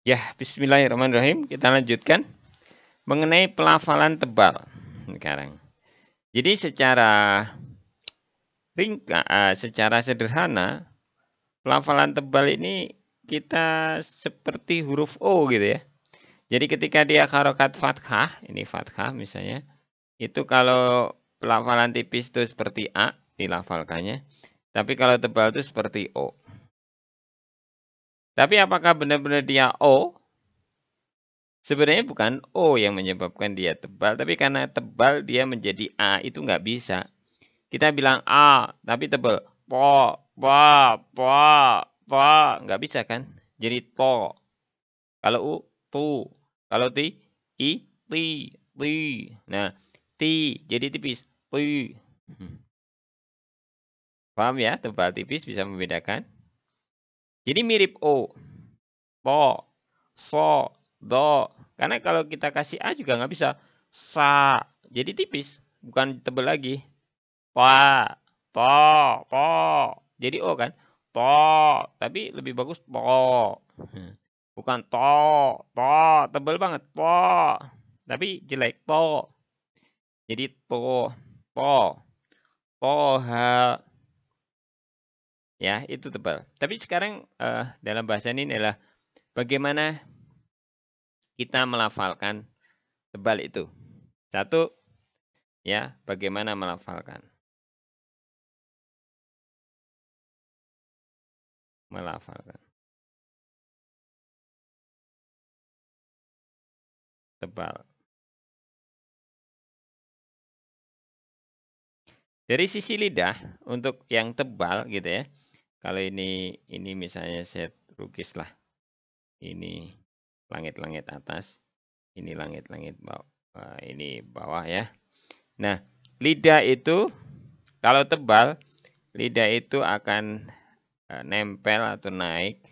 Ya, bismillahirrahmanirrahim. Kita lanjutkan mengenai pelafalan tebal sekarang. Jadi secara sederhana, pelafalan tebal ini kita seperti huruf O gitu ya. Jadi ketika dia harokat fathah, ini fathah misalnya, itu kalau pelafalan tipis itu seperti A dilafalkannya, tapi kalau tebal itu seperti O. Tapi apakah benar-benar dia O? Sebenarnya bukan O yang menyebabkan dia tebal, tapi karena tebal dia menjadi A, itu nggak bisa. Kita bilang A, tapi tebal. Po, nggak bisa kan? Jadi to. Kalau U, tu. Kalau ti, i, ti. Nah, ti, jadi tipis. Ti. Paham ya? Tebal tipis bisa membedakan. Jadi mirip O. To, so, do. Karena kalau kita kasih A juga nggak bisa. Sa. Jadi tipis. Bukan tebal lagi. Pa. To. Jadi O kan. To. Tapi lebih bagus to. Bukan to. Tebal banget. To. Tapi jelek. To. Jadi to. Toha. Ya, itu tebal. Tapi sekarang dalam bahasa ini adalah bagaimana kita melafalkan tebal itu. Satu, ya, bagaimana melafalkan. Tebal. Dari sisi lidah, untuk yang tebal gitu ya. Kalau ini misalnya saya lukis lah. Ini langit-langit atas, ini langit-langit bawah. Ini bawah ya. Nah, lidah itu kalau tebal, lidah itu akan nempel atau naik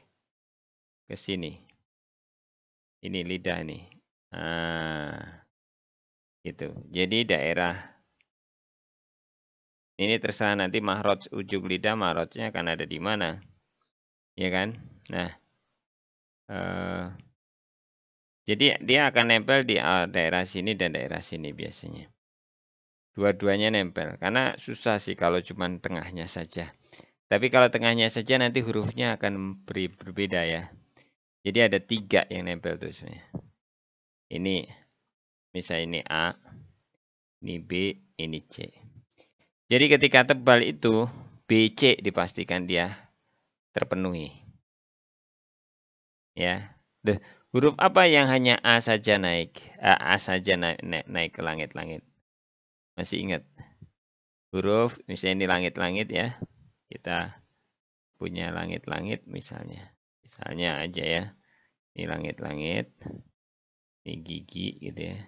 ke sini. Ini lidah nih. Nah, gitu. Jadi daerah ini terserah nanti mahraj ujung lidah, mahrajnya akan ada di mana. Ya kan? Nah, jadi dia akan nempel di daerah sini dan daerah sini biasanya. Dua-duanya nempel. Karena susah sih kalau cuma tengahnya saja. Tapi kalau tengahnya saja nanti hurufnya akan berbeda ya. Jadi ada 3 yang nempel tuh sebenarnya. Ini misalnya ini A, ini B, ini C. Jadi ketika tebal itu BC dipastikan dia terpenuhi. Ya. Huruf apa yang hanya A saja naik? A saja naik ke langit-langit. Masih ingat? Huruf misalnya ini langit-langit ya. Kita punya langit-langit misalnya. Misalnya aja ya. Ini langit-langit. Ini gigi gitu ya.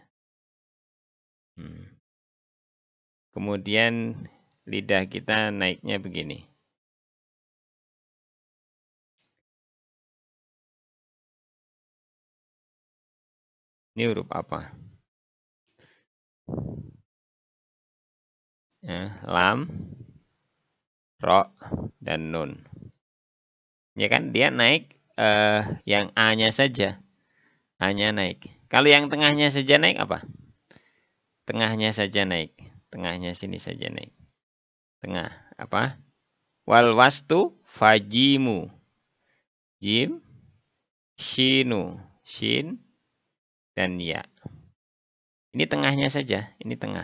Kemudian lidah kita naiknya begini. Ini huruf apa? Ya, lam, ro, dan nun. Ya kan dia naik yang A-nya saja. A-nya naik. Kalau yang tengahnya saja naik apa? Tengahnya saja naik. Tengahnya sini saja naik. Tengah. Apa? Wal wastu fajimu. Jim, shinu. Shin, dan ya. Ini tengahnya saja. Ini tengah.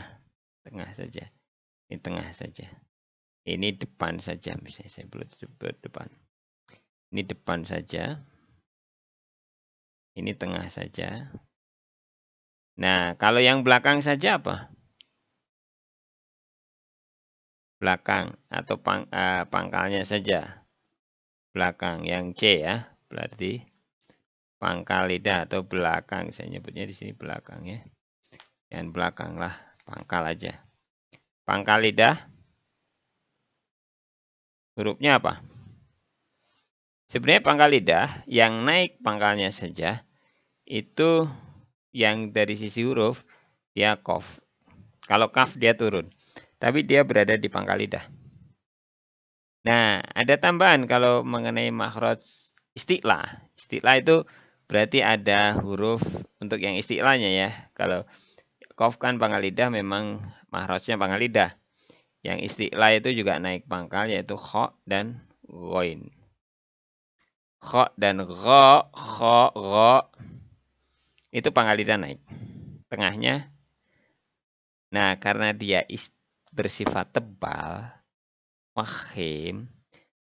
Tengah saja. Ini tengah saja. Ini depan saja. Misalnya saya belum sebut depan. Ini depan saja. Ini tengah saja. Nah, kalau yang belakang saja apa? Belakang atau pangkalnya saja. Belakang yang C ya. Berarti pangkal lidah atau belakang. Saya nyebutnya di sini belakang ya. Yang belakang lah. Pangkal aja. Pangkal lidah. Hurufnya apa? Sebenarnya pangkal lidah yang naik pangkalnya saja. Itu yang dari sisi huruf dia qaf. Kalau kaf dia turun. Tapi dia berada di pangkal lidah. Nah, ada tambahan kalau mengenai makhraj isti'la. Isti'la itu berarti ada huruf untuk yang isti'lanya ya. Kalau qaf kan pangkal lidah memang mahrajnya pangkal lidah. Yang isti'la itu juga naik pangkal yaitu kha dan ghain. Kha dan gha, kha, gha itu pangkal lidah naik. Tengahnya. Nah, karena dia bersifat tebal, mafkhim,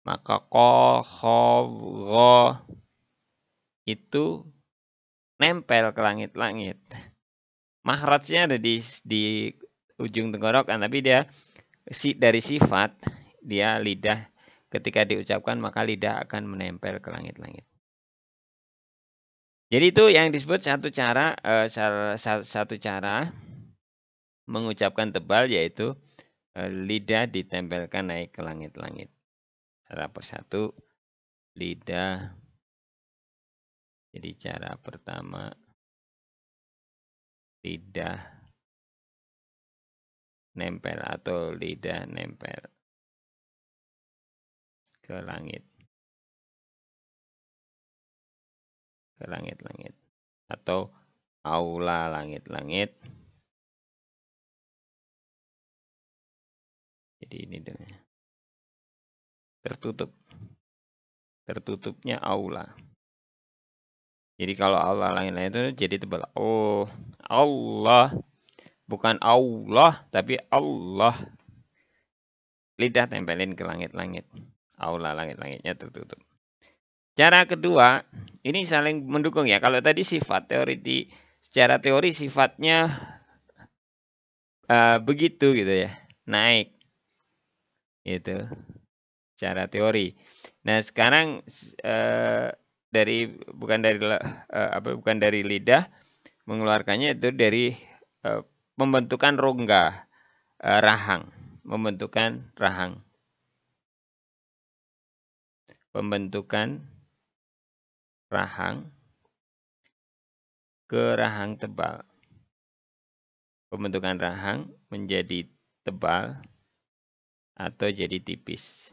maka qa, kha, gha itu nempel ke langit-langit. Mahrajnya ada di ujung tenggorokan, tapi dia dari sifat dia lidah ketika diucapkan maka lidah akan menempel ke langit-langit. Jadi itu yang disebut satu cara mengucapkan tebal, yaitu lidah ditempelkan naik ke langit-langit. Cara persatu lidah. Jadi cara pertama lidah nempel atau lidah nempel ke langit. Ke langit-langit. Atau aula langit-langit. Jadi ini dengan tertutup. Tertutupnya aula. Jadi kalau aula langit-langit itu jadi tebal. Oh, Allah. Bukan Allah, tapi Allah. Lidah tempelin ke langit-langit. Aula langit-langitnya tertutup. Cara kedua, ini saling mendukung ya. Kalau tadi sifat secara teori sifatnya begitu gitu ya, naik. Itu cara teori. Nah, sekarang bukan dari lidah mengeluarkannya itu dari pembentukan rongga rahang, pembentukan rahang. Pembentukan rahang ke rahang tebal. Pembentukan rahang menjadi tebal atau jadi tipis.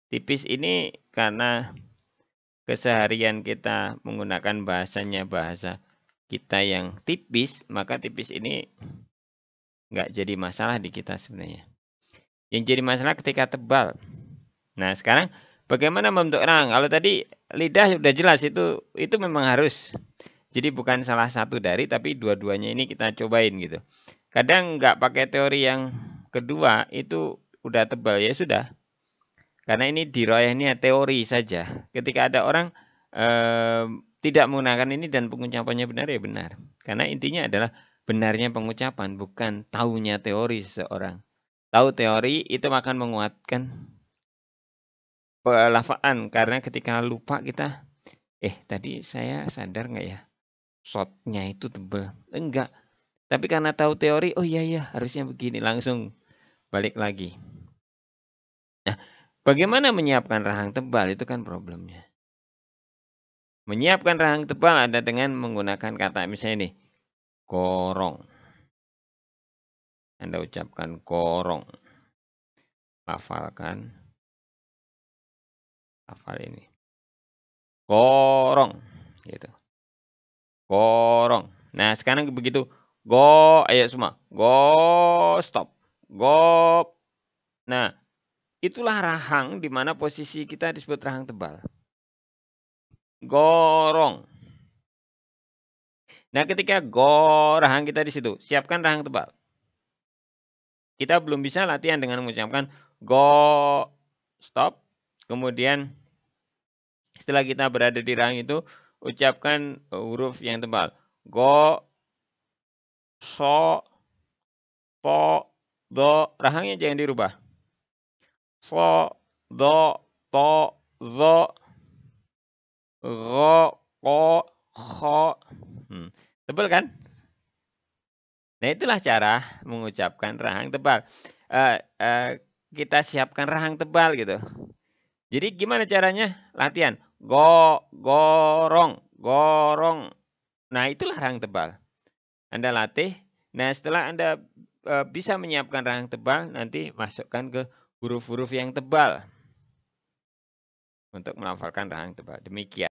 Tipis ini karena keseharian kita menggunakan bahasa kita yang tipis, maka tipis ini nggak jadi masalah di kita sebenarnya. Yang jadi masalah ketika tebal. Nah, sekarang bagaimana membentuk rahang? Kalau tadi lidah sudah jelas itu memang harus. Jadi bukan salah satu dari, tapi dua-duanya ini kita cobain gitu. Kadang nggak pakai teori yang kedua, itu udah tebal ya sudah. Karena ini diroyahnya teori saja. Ketika ada orang tidak menggunakan ini dan pengucapannya benar ya benar. Karena intinya adalah benarnya pengucapan, bukan taunya teori seseorang. Tahu teori itu akan menguatkan pelafaan, karena ketika lupa kita, tadi saya sadar nggak ya? Shotnya itu tebal. Enggak. Tapi karena tahu teori, oh iya harusnya begini. Langsung balik lagi. Nah, bagaimana menyiapkan rahang tebal? Itu kan problemnya. Menyiapkan rahang tebal ada dengan menggunakan kata misalnya nih. Korong. Anda ucapkan korong. Hafalkan. Hafal ini. Korong. Gitu. Korong. Nah, sekarang begitu. Go, ayo semua. Go, stop. Go. Nah, itulah rahang di mana posisi kita disebut rahang tebal. Gorong. Nah, ketika rahang kita di situ, siapkan rahang tebal. Kita belum bisa latihan dengan mengucapkan go, stop. Kemudian setelah kita berada di rahang itu, ucapkan huruf yang tebal. Go, so, to, do. Rahangnya jangan dirubah. So, do, to, zo, go, ko, kho. Tebal kan? Nah, itulah cara mengucapkan rahang tebal. Kita siapkan rahang tebal gitu. Jadi gimana caranya? Latihan. Gorong, gorong. Nah, itulah rahang tebal. Anda latih. Nah, setelah Anda bisa menyiapkan rahang tebal, nanti masukkan ke huruf-huruf yang tebal untuk melafalkan rahang tebal. Demikian.